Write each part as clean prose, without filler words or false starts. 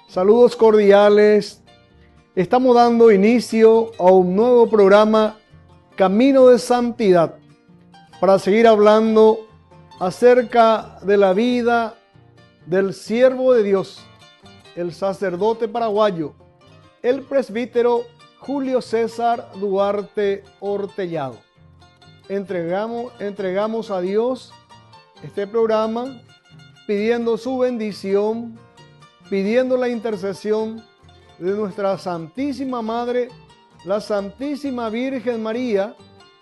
Saludos cordiales. Estamos dando inicio a un nuevo programa, Camino de Santidad, para seguir hablando acerca de la vida del siervo de Dios, el sacerdote paraguayo, el presbítero Julio César Duarte Hortellado. Entregamos a Dios este programa pidiendo su bendición, pidiendo la intercesión de nuestra Santísima Madre, la Santísima Virgen María,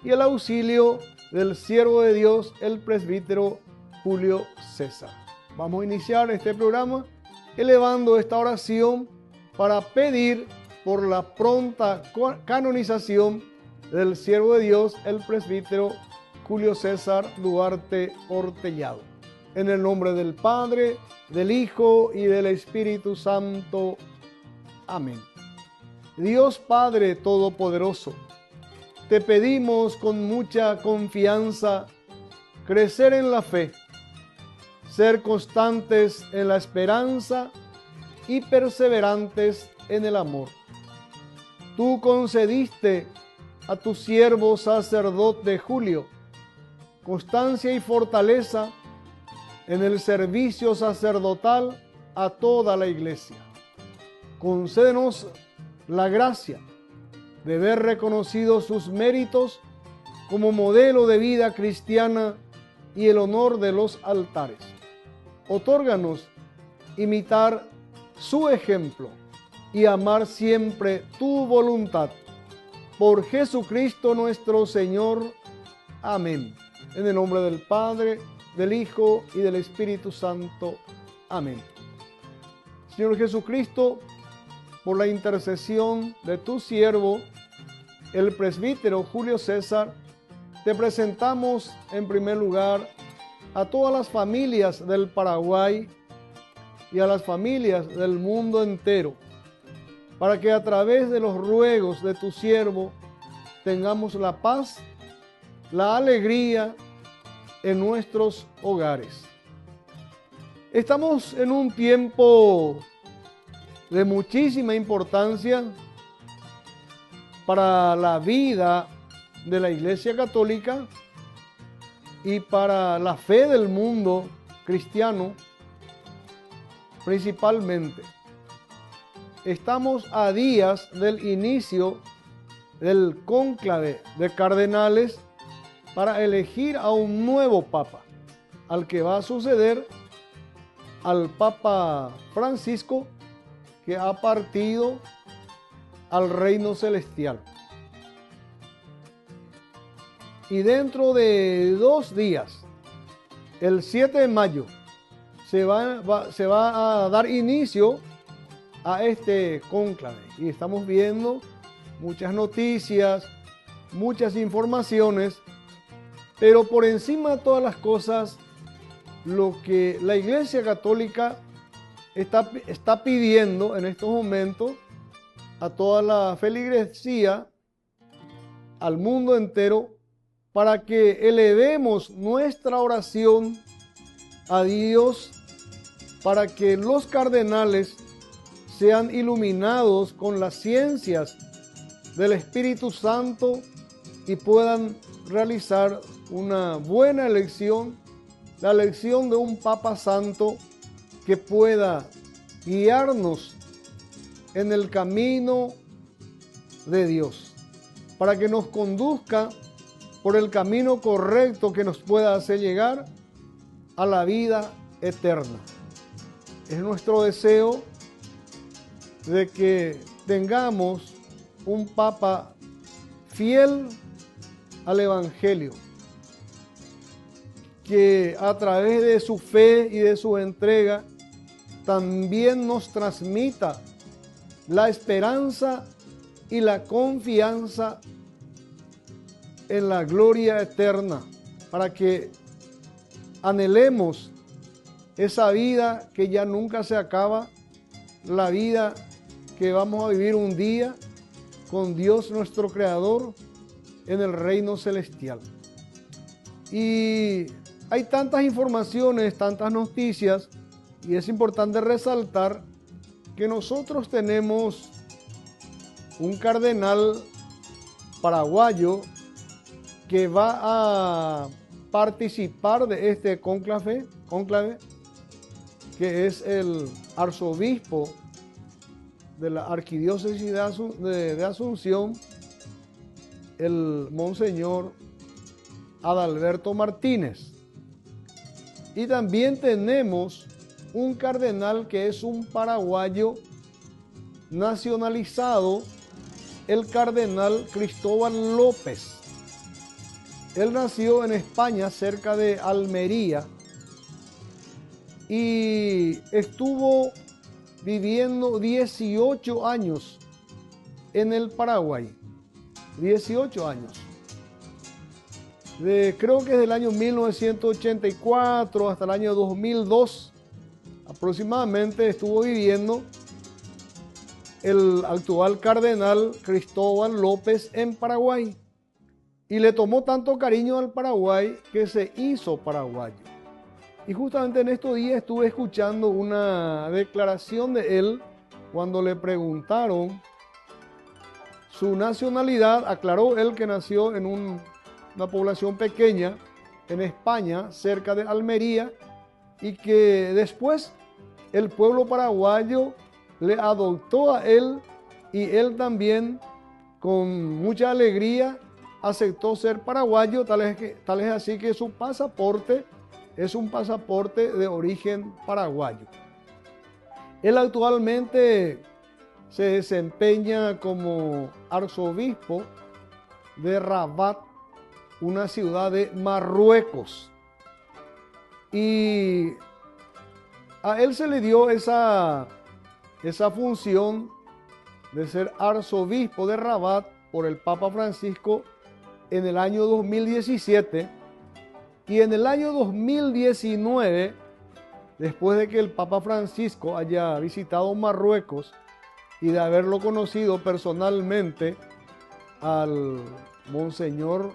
y el auxilio del siervo de Dios, el presbítero Julio César. Vamos a iniciar este programa elevando esta oración para pedir por la pronta canonización del siervo de Dios, el presbítero Julio César Duarte Hortellado. En el nombre del Padre, del Hijo y del Espíritu Santo. Amén. Dios Padre Todopoderoso, te pedimos con mucha confianza crecer en la fe, ser constantes en la esperanza y perseverantes en el amor. Tú concediste a tu siervo sacerdote Julio constancia y fortaleza en el servicio sacerdotal a toda la Iglesia. Concédenos la gracia de ver reconocidos sus méritos como modelo de vida cristiana y el honor de los altares. Otórganos imitar su ejemplo y amar siempre tu voluntad. Por Jesucristo nuestro Señor. Amén. En el nombre del Padre, del Hijo y del Espíritu Santo. Amén. Señor Jesucristo, por la intercesión de tu siervo, el presbítero Julio César, te presentamos en primer lugar a todas las familias del Paraguay y a las familias del mundo entero, para que a través de los ruegos de tu siervo tengamos la paz, la alegría en nuestros hogares. Estamos en un tiempo de muchísima importancia para la vida de la Iglesia Católica y para la fe del mundo cristiano principalmente. Estamos a días del inicio del cónclave de cardenales para elegir a un nuevo papa, al que va a suceder al Papa Francisco, que ha partido al reino celestial. Y dentro de 2 días, el 7 de mayo, se va a dar inicio a este cónclave. Y estamos viendo muchas noticias, muchas informaciones, pero por encima de todas las cosas, lo que la Iglesia Católica está pidiendo en estos momentos a toda la feligresía, al mundo entero, para que elevemos nuestra oración a Dios, para que los cardenales sean iluminados con las ciencias del Espíritu Santo y puedan realizar una buena elección, la elección de un Papa Santo que pueda guiarnos en el camino de Dios, para que nos conduzca por el camino correcto que nos pueda hacer llegar a la vida eterna. Es nuestro deseo de que tengamos un Papa fiel al Evangelio, que a través de su fe y de su entrega también nos transmita la esperanza y la confianza en la gloria eterna, para que anhelemos esa vida que ya nunca se acaba, la vida que vamos a vivir un día con Dios nuestro Creador en el reino celestial. Y hay tantas informaciones, tantas noticias, y es importante resaltar que nosotros tenemos un cardenal paraguayo que va a participar de este cónclave, que es el arzobispo de la arquidiócesis de Asunción, el monseñor Adalberto Martínez. Y también tenemos un cardenal que es un paraguayo nacionalizado, el cardenal Cristóbal López. Él nació en España, cerca de Almería, y estuvo viviendo 18 años en el Paraguay. 18 años. Creo que desde el año 1984 hasta el año 2002 aproximadamente estuvo viviendo el actual cardenal Cristóbal López en Paraguay. Y le tomó tanto cariño al Paraguay que se hizo paraguayo. Y justamente en estos días estuve escuchando una declaración de él cuando le preguntaron su nacionalidad. Aclaró él que nació en una población pequeña en España, cerca de Almería, y que después el pueblo paraguayo le adoptó a él y él también con mucha alegría aceptó ser paraguayo, tal es así que su pasaporte es un pasaporte de origen paraguayo. Él actualmente se desempeña como arzobispo de Rabat, una ciudad de Marruecos. Y a él se le dio esa función de ser arzobispo de Rabat por el Papa Francisco en el año 2017. Y en el año 2019, después de que el Papa Francisco haya visitado Marruecos y de haberlo conocido personalmente al monseñor,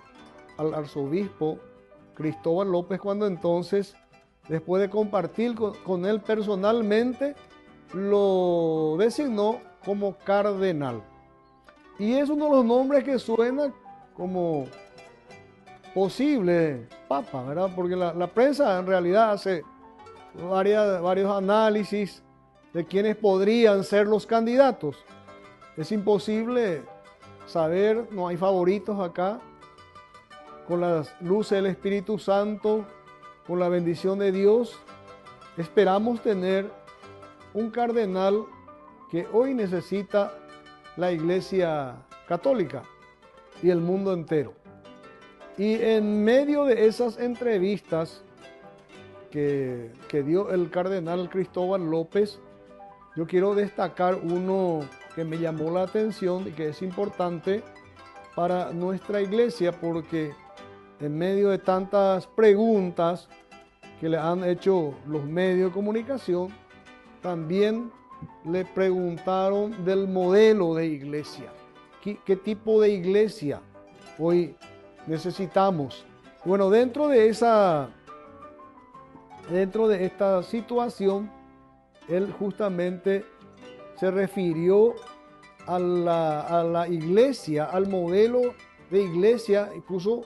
al arzobispo Cristóbal López, cuando entonces, después de compartir con él personalmente, lo designó como cardenal. Y es uno de los nombres que suena como posible papa, ¿verdad? Porque la prensa en realidad hace varios análisis de quiénes podrían ser los candidatos. Es imposible saber, no hay favoritos acá. Con las luces del Espíritu Santo, con la bendición de Dios, esperamos tener un cardenal que hoy necesita la Iglesia Católica y el mundo entero. Y en medio de esas entrevistas que dio el cardenal Cristóbal López, yo quiero destacar uno que me llamó la atención y que es importante para nuestra iglesia, porque en medio de tantas preguntas que le han hecho los medios de comunicación, también le preguntaron del modelo de iglesia. ¿Qué tipo de iglesia hoy necesitamos? Bueno, dentro de esta situación, él justamente se refirió a la iglesia, al modelo de iglesia, incluso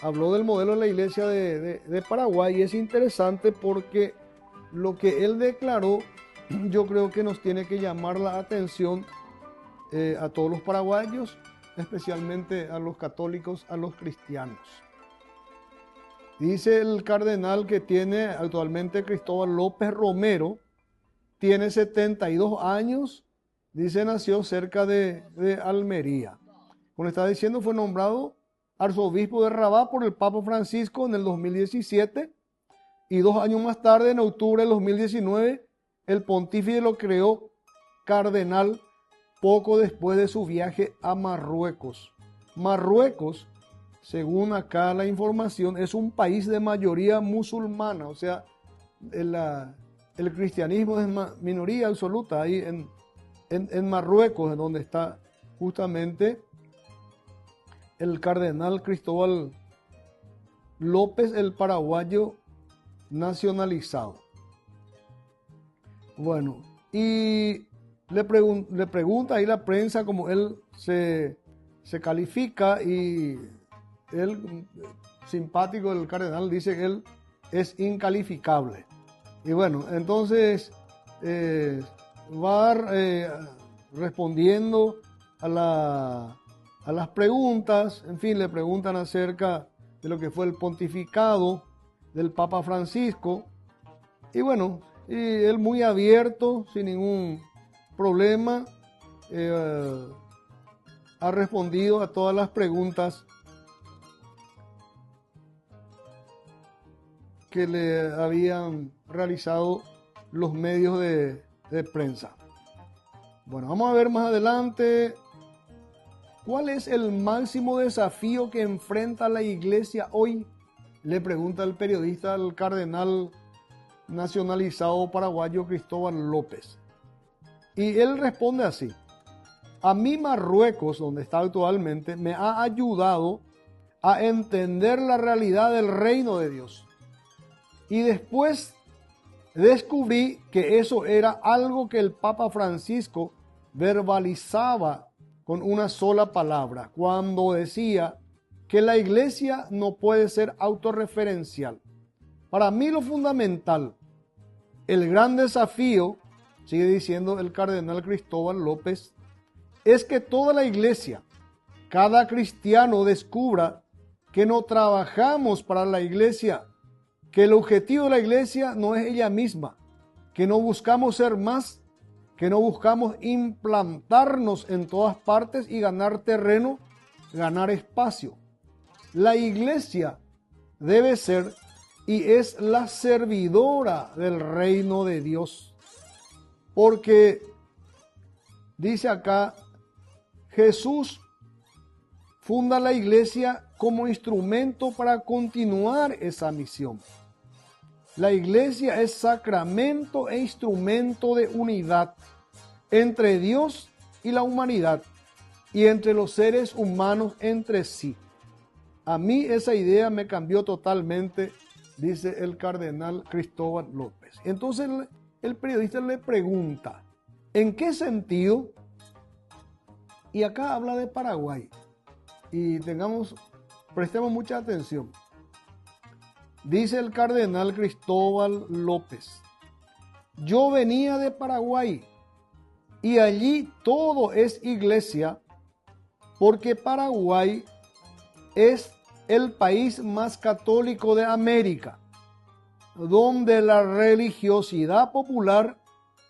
habló del modelo de la iglesia de Paraguay, y es interesante porque lo que él declaró, yo creo que nos tiene que llamar la atención a todos los paraguayos, especialmente a los católicos, a los cristianos. Dice el cardenal que tiene actualmente Cristóbal López Romero, tiene 72 años, dice nació cerca de Almería. Como está diciendo, fue nombrado arzobispo de Rabat por el Papa Francisco en el 2017 y 2 años más tarde, en octubre del 2019, el pontífice lo creó cardenal poco después de su viaje a Marruecos. Marruecos, según acá la información, es un país de mayoría musulmana, o sea, el cristianismo es minoría absoluta ahí en Marruecos, en donde está justamente el cardenal Cristóbal López, el paraguayo nacionalizado. Bueno, y le pregunta ahí la prensa como él se califica, y él, simpático del cardenal, dice que él es incalificable. Y bueno, entonces va respondiendo a las preguntas. En fin, le preguntan acerca de lo que fue el pontificado del Papa Francisco. Y bueno, y él muy abierto, sin ningún problema, ha respondido a todas las preguntas que le habían realizado los medios de prensa. Bueno, vamos a ver más adelante cuál es el máximo desafío que enfrenta la Iglesia hoy, le pregunta el periodista al cardenal nacionalizado paraguayo Cristóbal López. Y él responde así: a mí Marruecos, donde está actualmente, me ha ayudado a entender la realidad del reino de Dios. Y después descubrí que eso era algo que el Papa Francisco verbalizaba con una sola palabra, cuando decía que la iglesia no puede ser autorreferencial. Para mí lo fundamental, el gran desafío, sigue diciendo el cardenal Cristóbal López, es que toda la iglesia, cada cristiano descubra que no trabajamos para la iglesia, que el objetivo de la iglesia no es ella misma, que no buscamos ser más, que no buscamos implantarnos en todas partes y ganar terreno, ganar espacio. La iglesia debe ser y es la servidora del reino de Dios. Porque dice acá, Jesús funda la iglesia como instrumento para continuar esa misión. La iglesia es sacramento e instrumento de unidad entre Dios y la humanidad, y entre los seres humanos entre sí. A mí esa idea me cambió totalmente, dice el cardenal Cristóbal López. Entonces el periodista le pregunta, ¿en qué sentido? Y acá habla de Paraguay. Y prestemos mucha atención. Dice el cardenal Cristóbal López, yo venía de Paraguay y allí todo es iglesia, porque Paraguay es el país más católico de América, donde la religiosidad popular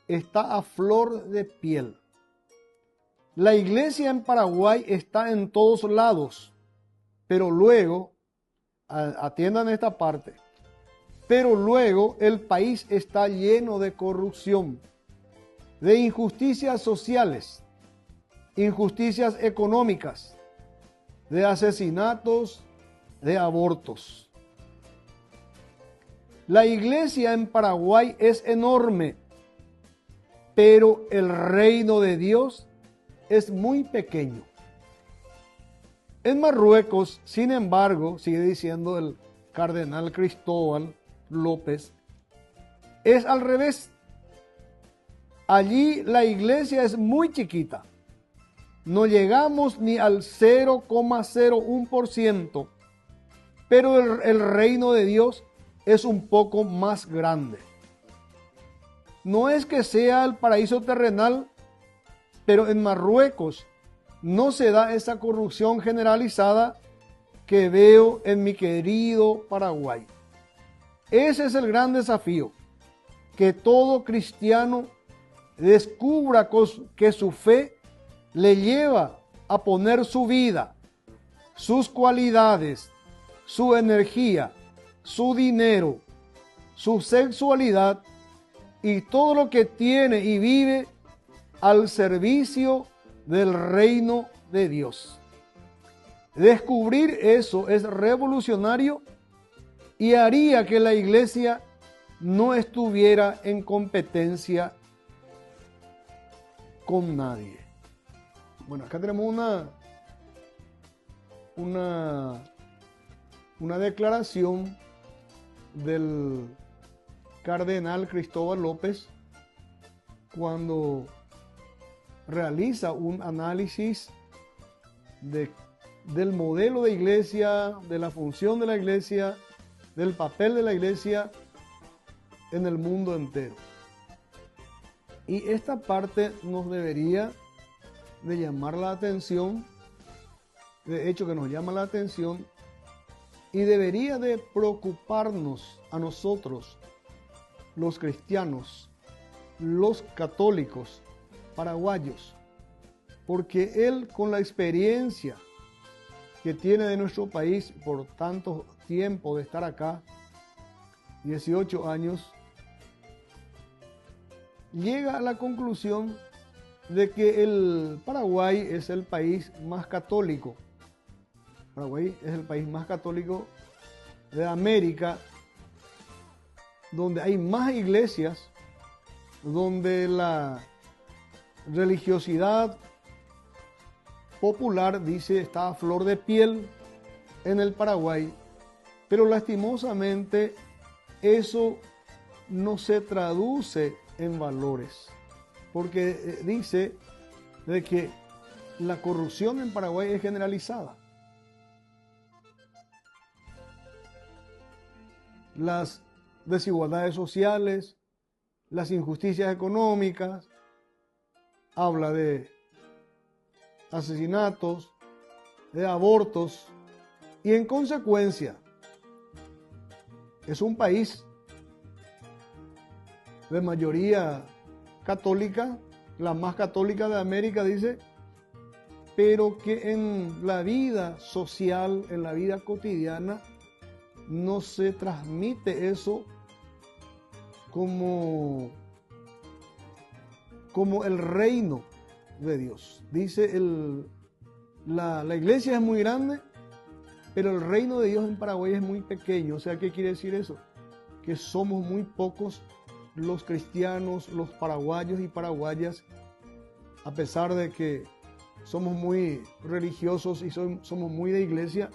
está a flor de piel. La iglesia en Paraguay está en todos lados, pero luego, atiendan esta parte, pero luego el país está lleno de corrupción, de injusticias sociales, injusticias económicas, de asesinatos, de abortos. La iglesia en Paraguay es enorme, pero el reino de Dios es muy pequeño. En Marruecos, sin embargo, sigue diciendo el cardenal Cristóbal López, es al revés. Allí la iglesia es muy chiquita. No llegamos ni al 0,01%, pero el reino de Dios es un poco más grande. No es que sea el paraíso terrenal, pero en Marruecos no se da esa corrupción generalizada que veo en mi querido Paraguay. Ese es el gran desafío, que todo cristiano descubra que su fe le lleva a poner su vida, sus cualidades, su energía, su dinero, su sexualidad y todo lo que tiene y vive al servicio del reino de Dios. Descubrir eso es revolucionario y haría que la iglesia no estuviera en competencia con nadie. Bueno, acá tenemos una declaración del cardenal Cristóbal López cuando realiza un análisis del modelo de iglesia, de la función de la iglesia, del papel de la iglesia en el mundo entero. Y esta parte nos debería de llamar la atención, de hecho que nos llama la atención, y debería de preocuparnos a nosotros, los cristianos, los católicos, paraguayos, porque él, con la experiencia que tiene de nuestro país por tanto tiempo de estar acá, 18 años, llega a la conclusión de que el Paraguay es el país más católico. Paraguay es el país más católico de América, donde hay más iglesias, donde la religiosidad popular, dice, está a flor de piel en el Paraguay, pero lastimosamente eso no se traduce en valores, porque dice de que la corrupción en Paraguay es generalizada. Las desigualdades sociales, las injusticias económicas, habla de asesinatos, de abortos, y en consecuencia es un país de mayoría católica, la más católica de América, dice, pero que en la vida social, en la vida cotidiana, no se transmite eso como el reino de Dios. Dice, la iglesia es muy grande, pero el reino de Dios en Paraguay es muy pequeño. O sea, ¿qué quiere decir eso? Que somos muy pocos los cristianos, los paraguayos y paraguayas, a pesar de que somos muy religiosos y somos muy de iglesia,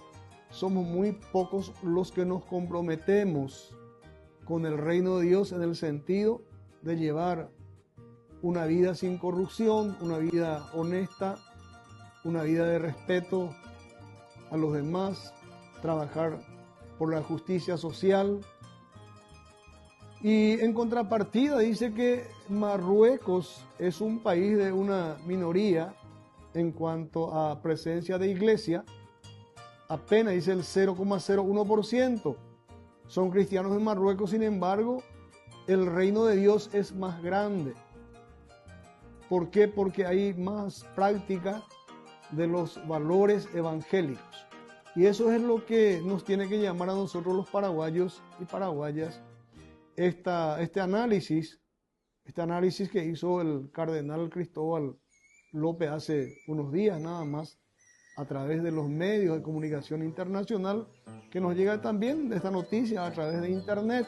somos muy pocos los que nos comprometemos con el reino de Dios en el sentido de llevar una vida sin corrupción, una vida honesta, una vida de respeto a los demás, trabajar por la justicia social. Y en contrapartida dice que Marruecos es un país de una minoría en cuanto a presencia de iglesia, apenas dice el 0,01%. Son cristianos en Marruecos, sin embargo, el reino de Dios es más grande. ¿Por qué? Porque hay más práctica de los valores evangélicos. Y eso es lo que nos tiene que llamar a nosotros los paraguayos y paraguayas. Este análisis que hizo el cardenal Cristóbal López hace unos días nada más, a través de los medios de comunicación internacional, que nos llega también de esta noticia a través de internet,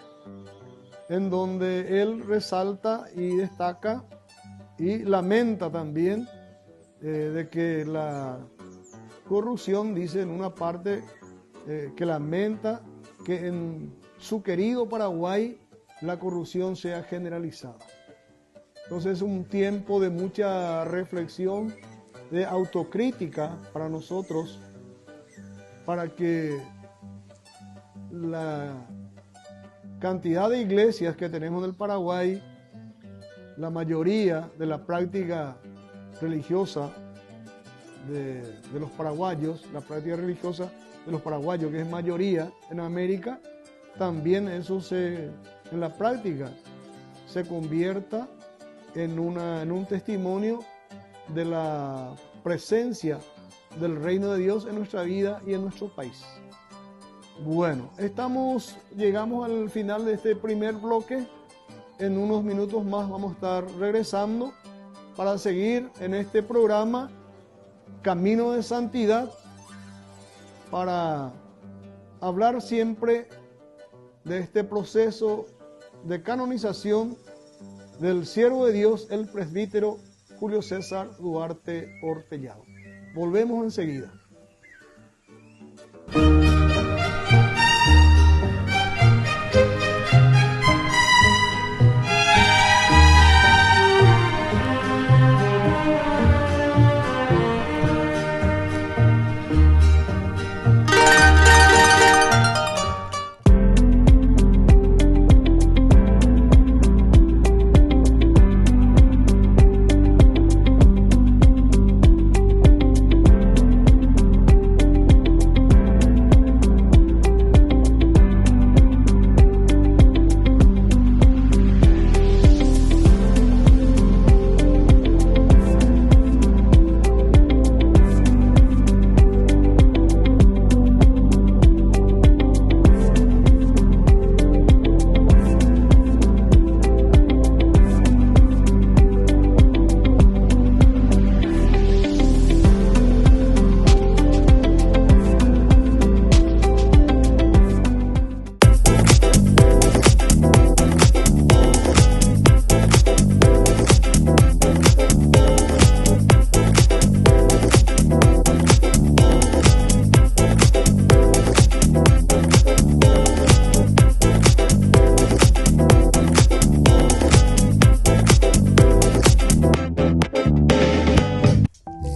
en donde él resalta y destaca y lamenta también de que la corrupción, dice en una parte, que lamenta que en su querido Paraguay la corrupción sea generalizada. Entonces es un tiempo de mucha reflexión, de autocrítica para nosotros, para que la cantidad de iglesias que tenemos en el Paraguay, la mayoría de la práctica religiosa de los paraguayos, la práctica religiosa de los paraguayos, que es mayoría en América, también eso en la práctica se convierta en un testimonio de la presencia del reino de Dios en nuestra vida y en nuestro país. Bueno, llegamos al final de este primer bloque. En unos minutos más vamos a estar regresando para seguir en este programa Camino de Santidad, para hablar siempre de este proceso de canonización del siervo de Dios, el presbítero Julio César Duarte Ortellado. Volvemos enseguida.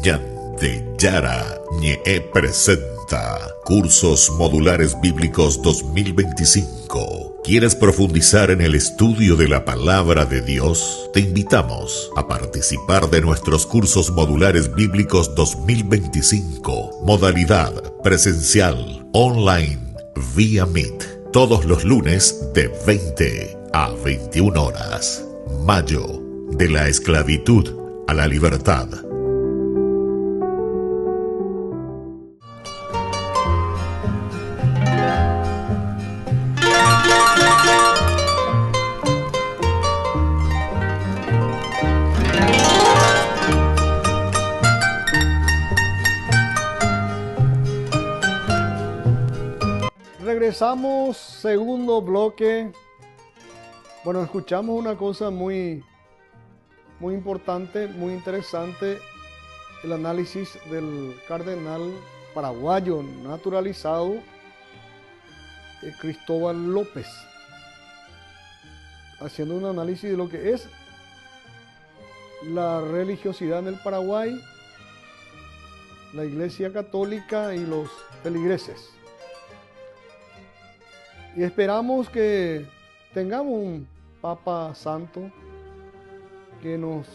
Ñante Yara Ñe presenta Cursos Modulares Bíblicos 2025. ¿Quieres profundizar en el estudio de la Palabra de Dios? Te invitamos a participar de nuestros Cursos Modulares Bíblicos 2025. Modalidad presencial, online, vía Meet. Todos los lunes de 20 a 21 horas. Mayo, de la esclavitud a la libertad. Regresamos, segundo bloque. Bueno, escuchamos una cosa muy importante, muy interesante, el análisis del cardenal paraguayo naturalizado Cristóbal López, haciendo un análisis de lo que es la religiosidad en el Paraguay, la Iglesia Católica y los feligreses. Y esperamos que tengamos un Papa Santo que nos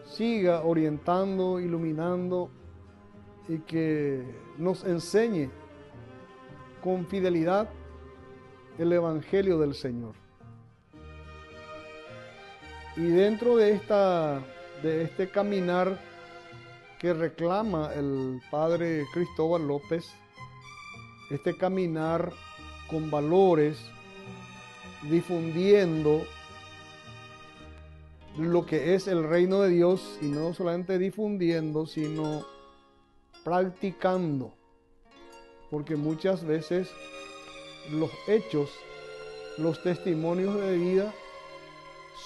siga orientando, iluminando y que nos enseñe con fidelidad el Evangelio del Señor. Y dentro de este caminar que reclama el Padre Cristóbal López, este caminar con valores, difundiendo lo que es el reino de Dios, y no solamente difundiendo, sino practicando, porque muchas veces los hechos, los testimonios de vida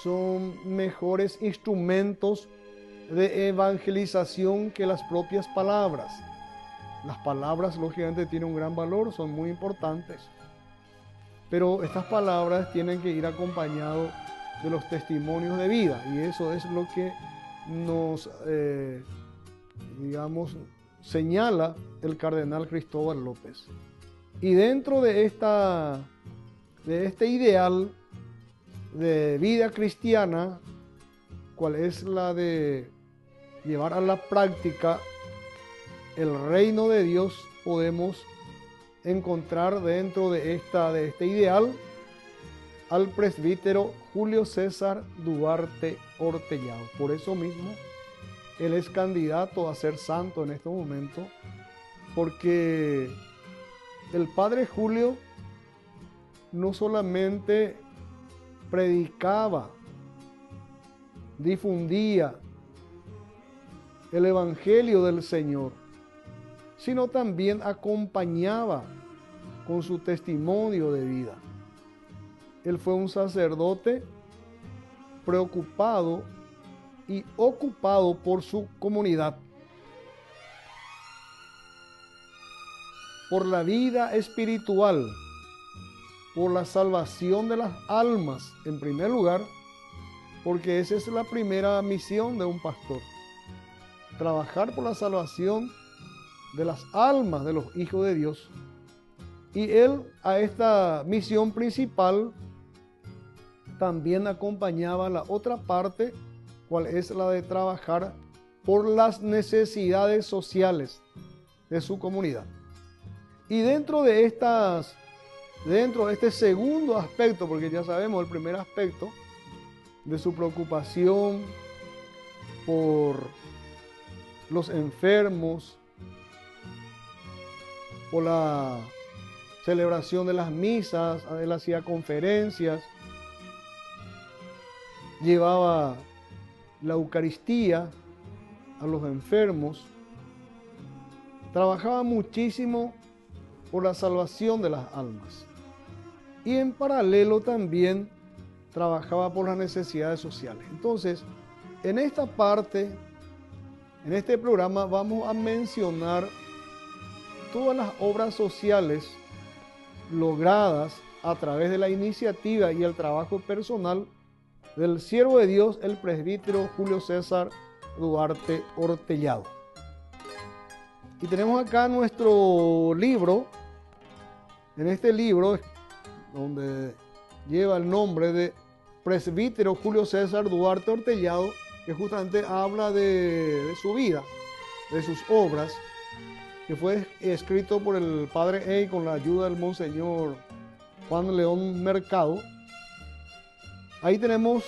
son mejores instrumentos de evangelización que las propias palabras. Las palabras lógicamente tienen un gran valor, son muy importantes, pero estas palabras tienen que ir acompañadas de los testimonios de vida, y eso es lo que nos, señala el cardenal Cristóbal López. Y dentro de este ideal de vida cristiana, cual es la de llevar a la práctica el reino de Dios, podemos encontrar dentro de este ideal al presbítero Julio César Duarte Ortellado. Por eso mismo, él es candidato a ser santo en este momento, porque el Padre Julio no solamente predicaba, difundía el Evangelio del Señor, sino también acompañaba con su testimonio de vida. Él fue un sacerdote preocupado y ocupado por su comunidad, por la vida espiritual, por la salvación de las almas, en primer lugar, porque esa es la primera misión de un pastor: trabajar por la salvación de las almas de los hijos de Dios. Y él a esta misión principal también acompañaba la otra parte, cual es la de trabajar por las necesidades sociales de su comunidad. Y dentro de este segundo aspecto, porque ya sabemos el primer aspecto de su preocupación por los enfermos, por la celebración de las misas, él hacía conferencias, llevaba la Eucaristía a los enfermos, trabajaba muchísimo por la salvación de las almas. Y en paralelo también trabajaba por las necesidades sociales. Entonces, en esta parte, en este programa, vamos a mencionar todas las obras sociales logradas a través de la iniciativa y el trabajo personal del siervo de Dios, el presbítero Julio César Duarte Ortellado. Y tenemos acá nuestro libro. En este libro, donde lleva el nombre de Presbítero Julio César Duarte Ortellado, que justamente habla de su vida, de sus obras, que fue escrito por el Padre Ey con la ayuda del Monseñor Juan León Mercado. Ahí tenemos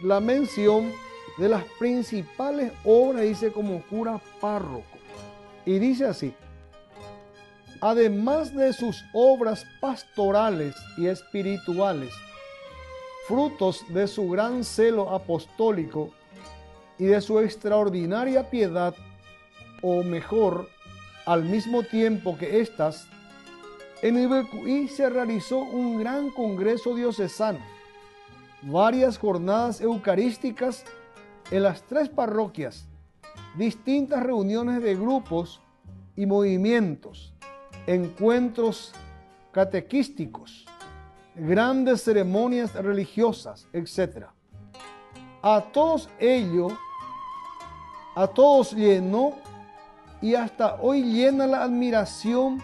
la mención de las principales obras, dice, como cura párroco. Y dice así: además de sus obras pastorales y espirituales, frutos de su gran celo apostólico y de su extraordinaria piedad, o mejor, al mismo tiempo que éstas, en Ibecuí se realizó un gran congreso diocesano, varias jornadas eucarísticas en las 3 parroquias, distintas reuniones de grupos y movimientos, encuentros catequísticos, grandes ceremonias religiosas, etc. A todos llenó y hasta hoy llena la admiración,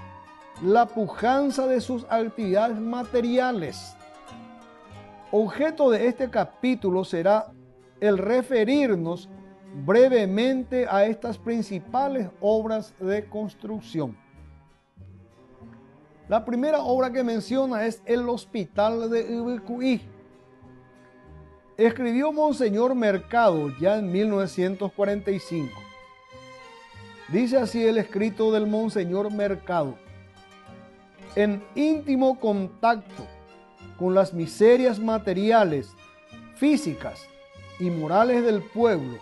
la pujanza de sus actividades materiales. Objeto de este capítulo será el referirnos brevemente a estas principales obras de construcción. La primera obra que menciona es el Hospital de Ibecuí. Escribió Monseñor Mercado ya en 1945. Dice así el escrito del Monseñor Mercado: en íntimo contacto con las miserias materiales, físicas y morales del pueblo,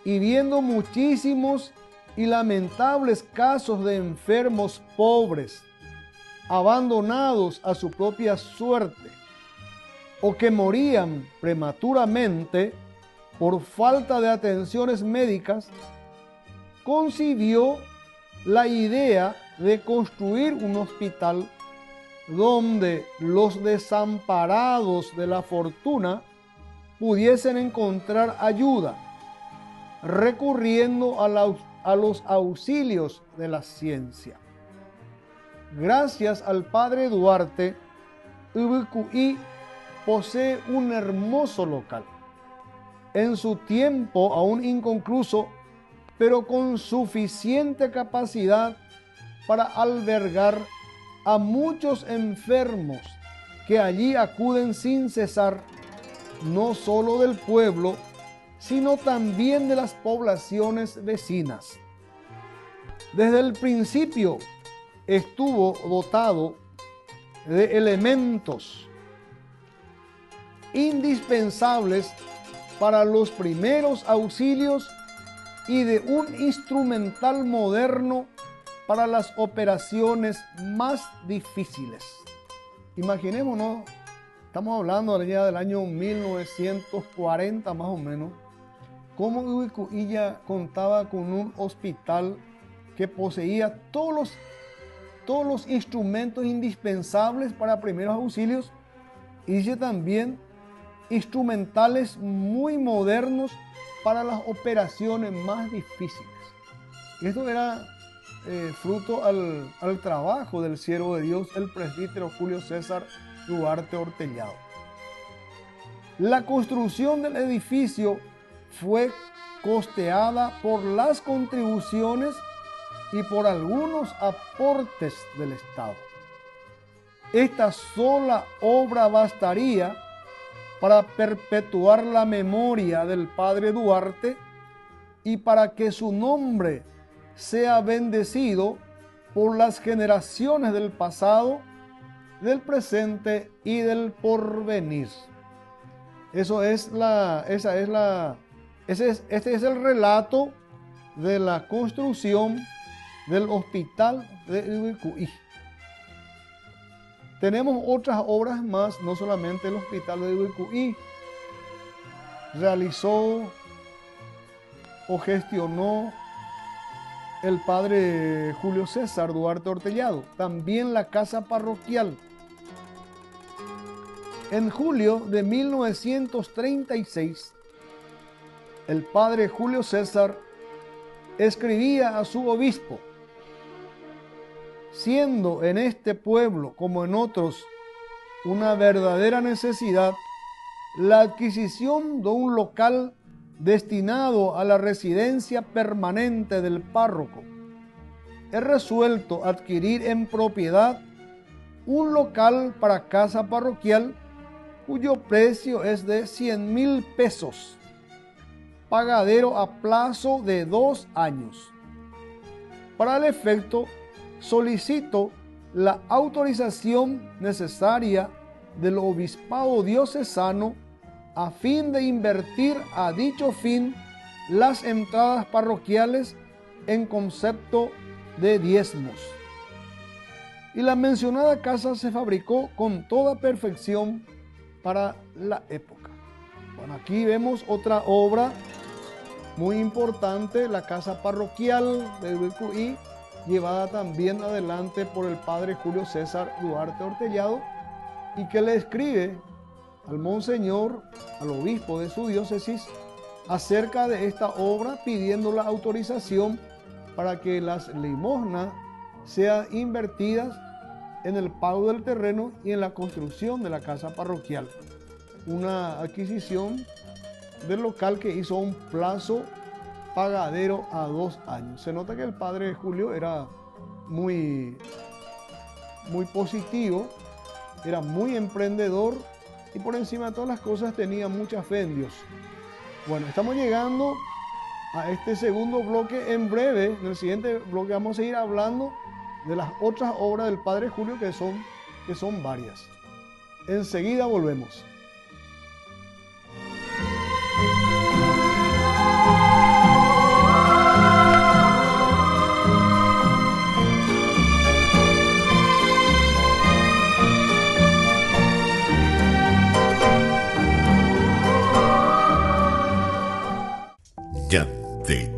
y viendo muchísimos y lamentables casos de enfermos pobres, abandonados a su propia suerte, o que morían prematuramente por falta de atenciones médicas, concibió la idea de construir un hospital donde los desamparados de la fortuna pudiesen encontrar ayuda, recurriendo a los auxilios de la ciencia. Gracias al padre Duarte, Ibecuí posee un hermoso local, en su tiempo aún inconcluso, pero con suficiente capacidad para albergar a muchos enfermos que allí acuden sin cesar, no solo del pueblo, sino también de las poblaciones vecinas. Desde el principio estuvo dotado de elementos indispensables para los primeros auxilios y de un instrumental moderno para las operaciones más difíciles. Imaginémonos, estamos hablando ya del año 1940 más o menos, cómo Ibecuí ya contaba con un hospital que poseía todos los instrumentos indispensables para primeros auxilios, y dice también instrumentales muy modernos para las operaciones más difíciles. Esto era fruto al trabajo del siervo de Dios, el presbítero Julio César Duarte Ortellado. La construcción del edificio fue costeada por las contribuciones y por algunos aportes del Estado. Esta sola obra bastaría para perpetuar la memoria del padre Duarte y para que su nombre sea bendecido por las generaciones del pasado, del presente y del porvenir. Este es el relato de la construcción del hospital de Ibecuí. Tenemos otras obras más, no solamente el hospital de Ibecuí. Realizó o gestionó el padre Julio César Duarte Ortellado, también la casa parroquial. En julio de 1936, el padre Julio César escribía a su obispo, siendo en este pueblo como en otros una verdadera necesidad la adquisición de un local destinado a la residencia permanente del párroco, he resuelto adquirir en propiedad un local para casa parroquial cuyo precio es de 100,000 pesos, pagadero a plazo de 2 años. Para el efecto, solicito la autorización necesaria del obispado diocesano a fin de invertir a dicho fin las entradas parroquiales en concepto de diezmos. Y la mencionada casa se fabricó con toda perfección para la época. Bueno, aquí vemos otra obra muy importante, la casa parroquial de Ubicuí, llevada también adelante por el padre Julio César Duarte Hortellado, y que le escribe al monseñor, al obispo de su diócesis, acerca de esta obra, pidiendo la autorización para que las limosnas sean invertidas en el pago del terreno y en la construcción de la casa parroquial. Una adquisición del local que hizo un plazo pagadero a 2 años. Se nota que el padre Julio era muy positivo, era muy emprendedor y por encima de todas las cosas tenía mucha fe en Dios. Bueno, estamos llegando a este segundo bloque. En breve, en el siguiente bloque vamos a seguir hablando de las otras obras del padre Julio que son varias. Enseguida volvemos.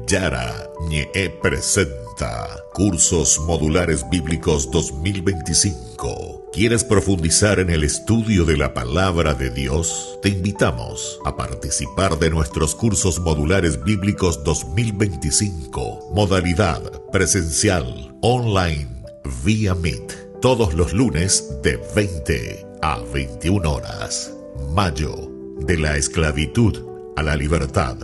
Yara Ñe presenta Cursos Modulares Bíblicos 2025. ¿Quieres profundizar en el estudio de la Palabra de Dios? Te invitamos a participar de nuestros Cursos Modulares Bíblicos 2025. Modalidad presencial, online, vía Meet. Todos los lunes de 20 a 21 horas. Mayo, de la esclavitud a la libertad.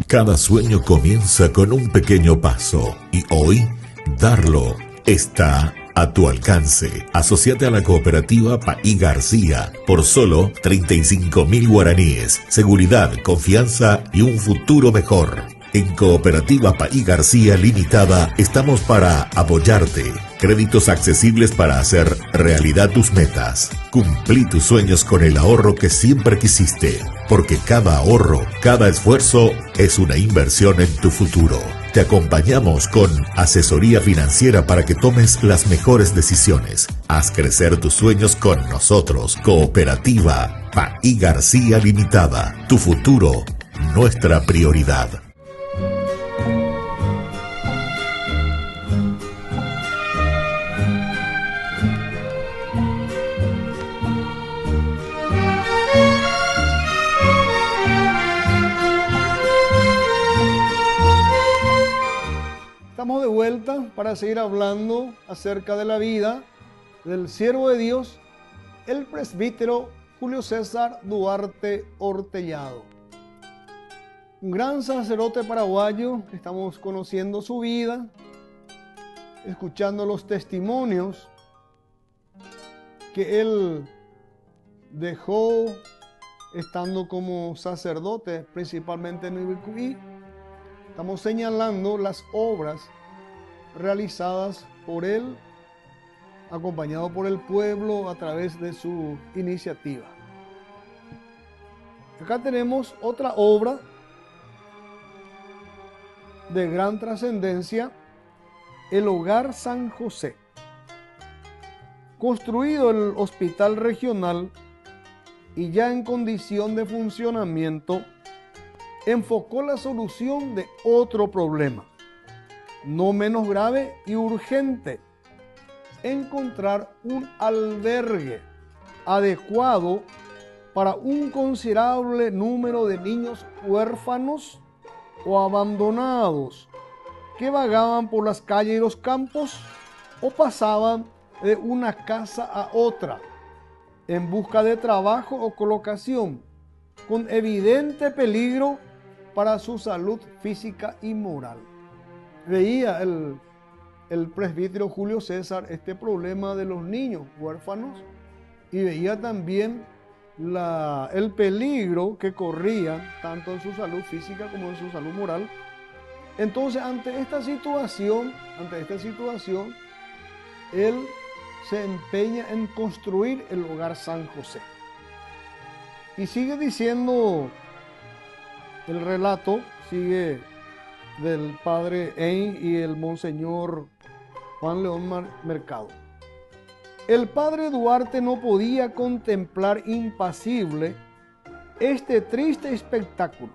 Cada sueño comienza con un pequeño paso y hoy darlo está a tu alcance. Asociate a la cooperativa Paí García por solo 35.000 guaraníes. Seguridad, confianza y un futuro mejor. En Cooperativa Paí García Limitada estamos para apoyarte. Créditos accesibles para hacer realidad tus metas. Cumplí tus sueños con el ahorro que siempre quisiste, porque cada ahorro, cada esfuerzo es una inversión en tu futuro. Te acompañamos con asesoría financiera para que tomes las mejores decisiones. Haz crecer tus sueños con nosotros. Cooperativa Paí García Limitada. Tu futuro, nuestra prioridad. Estamos de vuelta para seguir hablando acerca de la vida del siervo de Dios, el presbítero Julio César Duarte Hortellado. Un gran sacerdote paraguayo, estamos conociendo su vida, escuchando los testimonios que él dejó estando como sacerdote, principalmente en Ubicuí. Estamos señalando las obras realizadas por él, acompañado por el pueblo a través de su iniciativa. Acá tenemos otra obra de gran trascendencia, el Hogar San José. Construido el hospital regional y ya en condición de funcionamiento, enfocó la solución de otro problema, no menos grave y urgente: encontrar un albergue adecuado para un considerable número de niños huérfanos o abandonados que vagaban por las calles y los campos o pasaban de una casa a otra en busca de trabajo o colocación, con evidente peligro para su salud física y moral. Veía el presbítero Julio César este problema de los niños huérfanos y veía también el peligro que corrían tanto en su salud física como en su salud moral. Entonces, ante esta situación, él se empeña en construir el hogar San José. Y sigue diciendo el relato, sigue del padre Hein y el monseñor Juan León Mercado. El padre Duarte no podía contemplar impasible este triste espectáculo.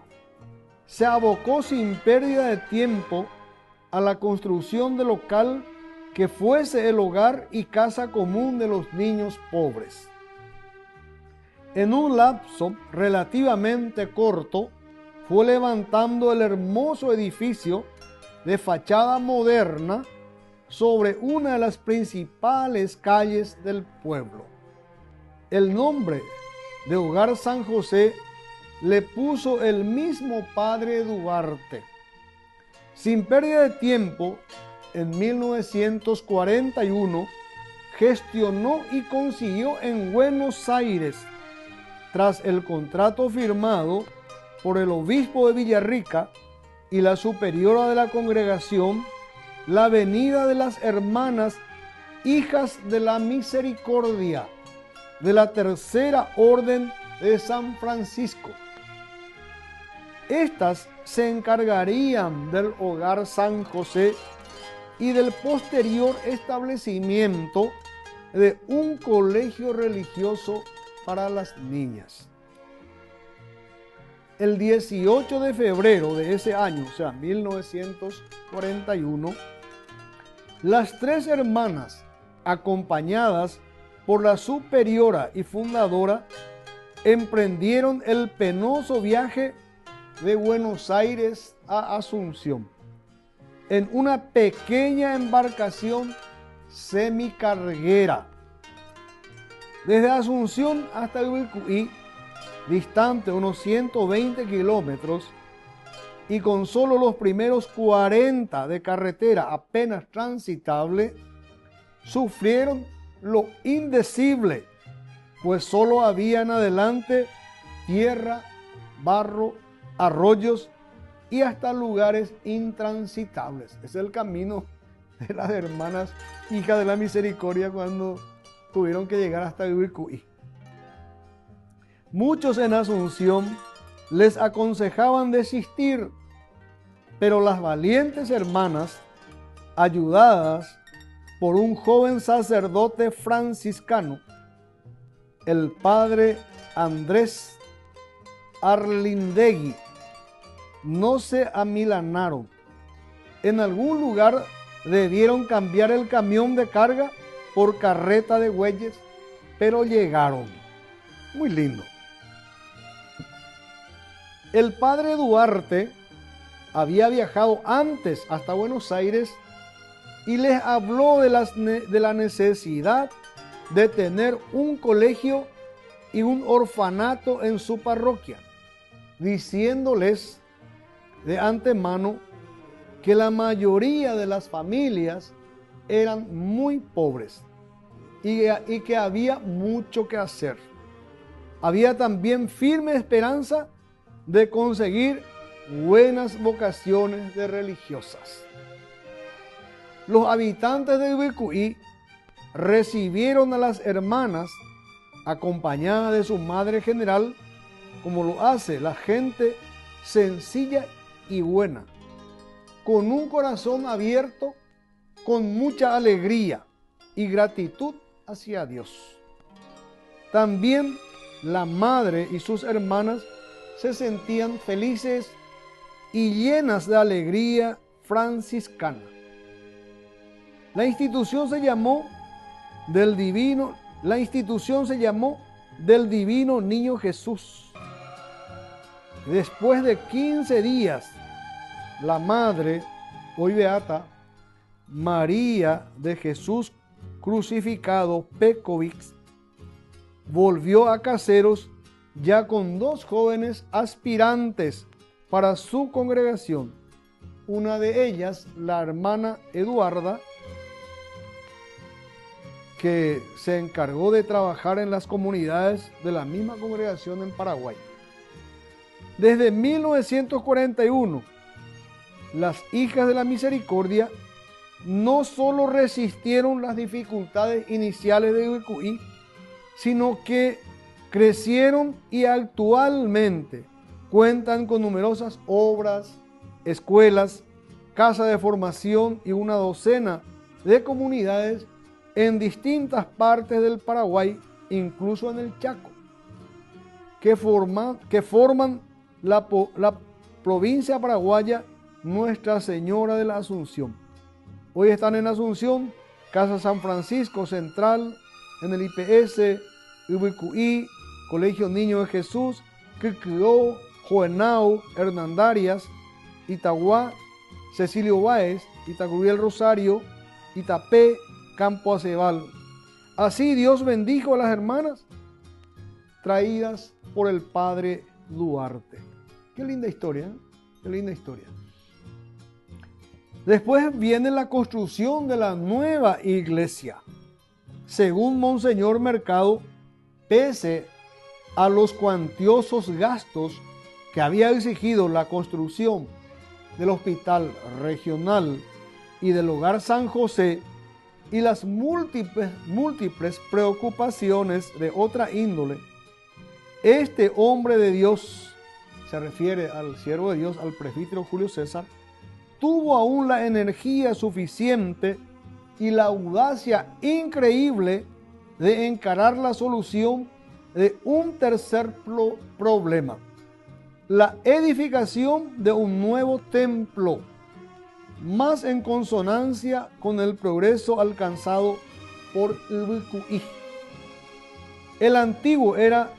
Se abocó sin pérdida de tiempo a la construcción del local que fuese el hogar y casa común de los niños pobres. En un lapso relativamente corto, fue levantando el hermoso edificio de fachada moderna sobre una de las principales calles del pueblo. El nombre de Hogar San José le puso el mismo padre Duarte. Sin pérdida de tiempo, en 1941 gestionó y consiguió en Buenos Aires, tras el contrato firmado por el obispo de Villarrica y la superiora de la congregación, la Avenida de las Hermanas Hijas de la Misericordia de la Tercera Orden de San Francisco. Estas se encargarían del Hogar San José y del posterior establecimiento de un colegio religioso para las niñas. El 18 de febrero de ese año, o sea, 1941, las tres hermanas, acompañadas por la superiora y fundadora, emprendieron el penoso viaje de Buenos Aires a Asunción en una pequeña embarcación semicarguera. Desde Asunción hasta Ubicuí, distante unos 120 kilómetros, y con solo los primeros 40 de carretera apenas transitable, sufrieron lo indecible, pues solo había en adelante tierra, barro, arroyos y hasta lugares intransitables. Es el camino de las hermanas Hijas de la Misericordia cuando tuvieron que llegar hasta Ubicuí. Muchos en Asunción les aconsejaban desistir, pero las valientes hermanas, ayudadas por un joven sacerdote franciscano, el padre Andrés Arlindegui, no se amilanaron. En algún lugar debieron cambiar el camión de carga por carreta de bueyes, pero llegaron. Muy lindo. El padre Duarte había viajado antes hasta Buenos Aires y les habló de la necesidad de tener un colegio y un orfanato en su parroquia, diciéndoles de antemano que la mayoría de las familias eran muy pobres y que había mucho que hacer. Había también firme esperanza de conseguir buenas vocaciones de religiosas. Los habitantes de Ubicuí recibieron a las hermanas acompañadas de su madre general, como lo hace la gente sencilla y buena, con un corazón abierto, con mucha alegría y gratitud hacia Dios. También la madre y sus hermanas se sentían felices y llenas de alegría franciscana. La institución se llamó del Divino Niño Jesús. Después de 15 días, la madre, hoy beata, María de Jesús crucificado Pekovic, volvió a Caseros ya con 2 jóvenes aspirantes para su congregación. Una de ellas, la hermana Eduarda, que se encargó de trabajar en las comunidades de la misma congregación en Paraguay. Desde 1941, las Hijas de la Misericordia no solo resistieron las dificultades iniciales de Ubicuí, sino que crecieron y actualmente cuentan con numerosas obras, escuelas, casas de formación y una docena de comunidades en distintas partes del Paraguay, incluso en el Chaco, que forman la provincia paraguaya Nuestra Señora de la Asunción. Hoy están en Asunción, Casa San Francisco Central, en el IPS, Ubicuí, Colegio Niño de Jesús, Quiquio, Juvenao, Hernandarias, Itaguá, Cecilio Báez, Itacuriel Rosario, Itapé, Campo Acebal. Así Dios bendijo a las hermanas traídas por el padre Duarte. Qué linda historia, ¿eh? Qué linda historia. Después viene la construcción de la nueva iglesia. Según Monseñor Mercado, pese a los cuantiosos gastos que había exigido la construcción del hospital regional y del hogar San José y las múltiples preocupaciones de otra índole, este hombre de Dios, se refiere al siervo de Dios, al presbítero Julio César, tuvo aún la energía suficiente y la audacia increíble de encarar la solución de un tercer problema: la edificación de un nuevo templo, más en consonancia con el progreso alcanzado por Ubicuí. El antiguo era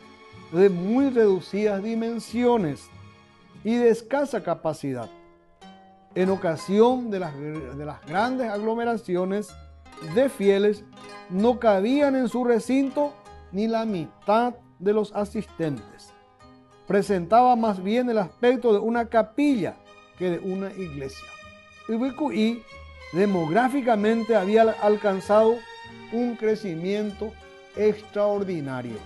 de muy reducidas dimensiones y de escasa capacidad. En ocasión de las grandes aglomeraciones de fieles, no cabían en su recinto ni la mitad de los asistentes. Presentaba más bien el aspecto de una capilla que de una iglesia. Ubicuí demográficamente había alcanzado un crecimiento extraordinario.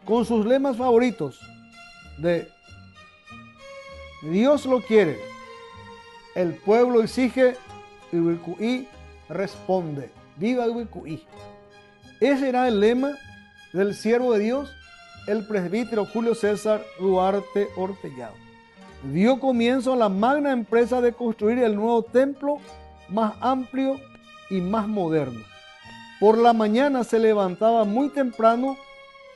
Con sus lemas favoritos de Dios lo quiere, el pueblo exige, Ubicuí responde. ¡Viva Ubicuí! Ese era el lema del siervo de Dios, el presbítero Julio César Duarte Ortellado. Dio comienzo a la magna empresa de construir el nuevo templo más amplio y más moderno. Por la mañana se levantaba muy temprano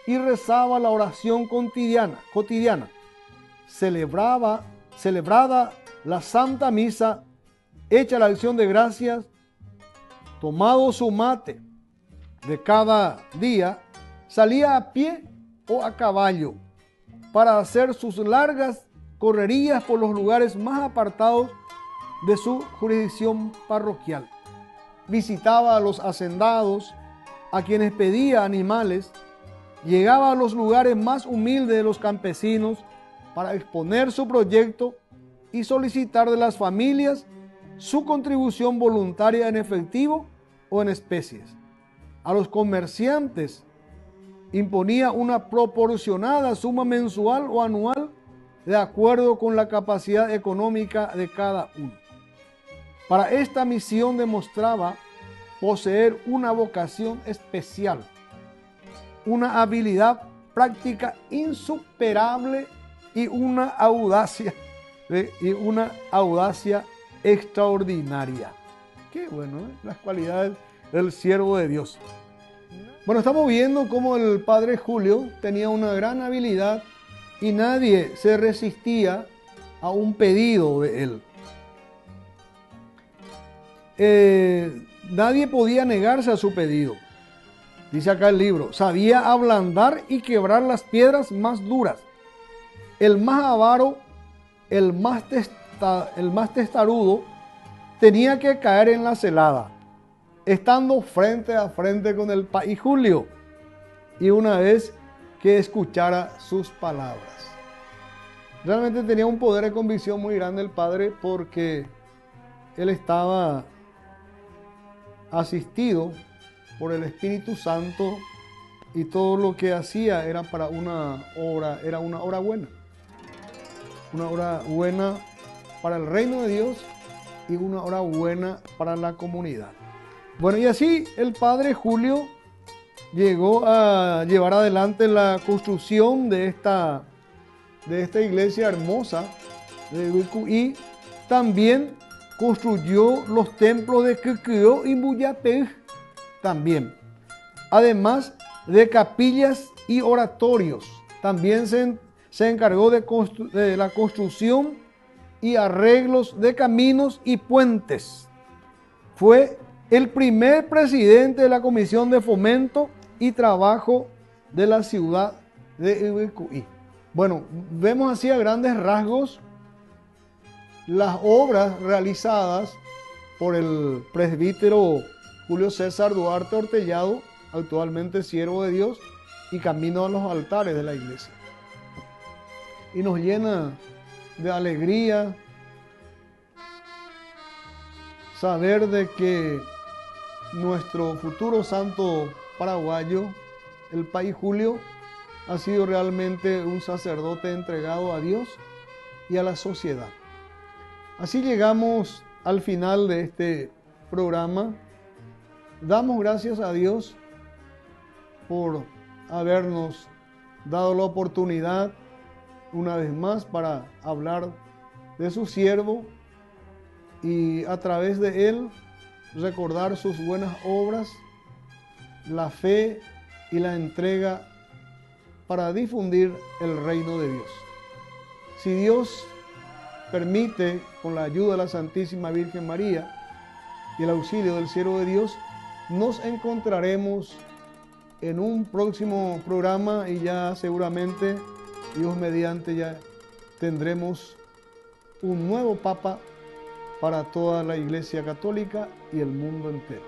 y rezaba la oración cotidiana. Celebrada la Santa Misa, hecha la acción de gracias, tomado su mate de cada día, salía a pie o a caballo para hacer sus largas correrías por los lugares más apartados de su jurisdicción parroquial. Visitaba a los hacendados, a quienes pedía animales, llegaba a los lugares más humildes de los campesinos para exponer su proyecto y solicitar de las familias su contribución voluntaria en efectivo o en especies. A los comerciantes imponía una proporcionada suma mensual o anual de acuerdo con la capacidad económica de cada uno. Para esta misión demostraba poseer una vocación especial, una habilidad práctica insuperable y una audacia extraordinaria. Qué bueno, ¿eh? Las cualidades del siervo de Dios. Bueno, estamos viendo cómo el padre Julio tenía una gran habilidad y nadie se resistía a un pedido de él. Nadie podía negarse a su pedido. Dice acá el libro, sabía ablandar y quebrar las piedras más duras. El más avaro, el más testarudo, tenía que caer en la celada, estando frente a frente con el padre Julio, y una vez que escuchara sus palabras. Realmente tenía un poder de convicción muy grande el padre, porque él estaba asistido por el Espíritu Santo y todo lo que hacía era para una obra buena. Una obra buena para el reino de Dios y una obra buena para la comunidad. Bueno, y así el padre Julio llegó a llevar adelante la construcción de esta iglesia hermosa de Ubicuí. También construyó los templos de Quequeo y Muyapej también, además de capillas y oratorios. También se encargó de la construcción y arreglos de caminos y puentes. Fue el primer presidente de la Comisión de Fomento y Trabajo de la ciudad de Ubicuí. Bueno, vemos así a grandes rasgos las obras realizadas por el presbítero Julio César Duarte Ortellado, actualmente siervo de Dios y camino a los altares de la iglesia. Y nos llena de alegría saber de que nuestro futuro santo paraguayo, el Padre Julio, ha sido realmente un sacerdote entregado a Dios y a la sociedad. Así llegamos al final de este programa. Damos gracias a Dios por habernos dado la oportunidad una vez más para hablar de su siervo y a través de él recordar sus buenas obras, la fe y la entrega para difundir el reino de Dios. Si Dios permite, con la ayuda de la Santísima Virgen María y el auxilio del siervo de Dios, nos encontraremos en un próximo programa y ya seguramente, Dios mediante, ya tendremos un nuevo Papa para toda la Iglesia Católica y el mundo entero.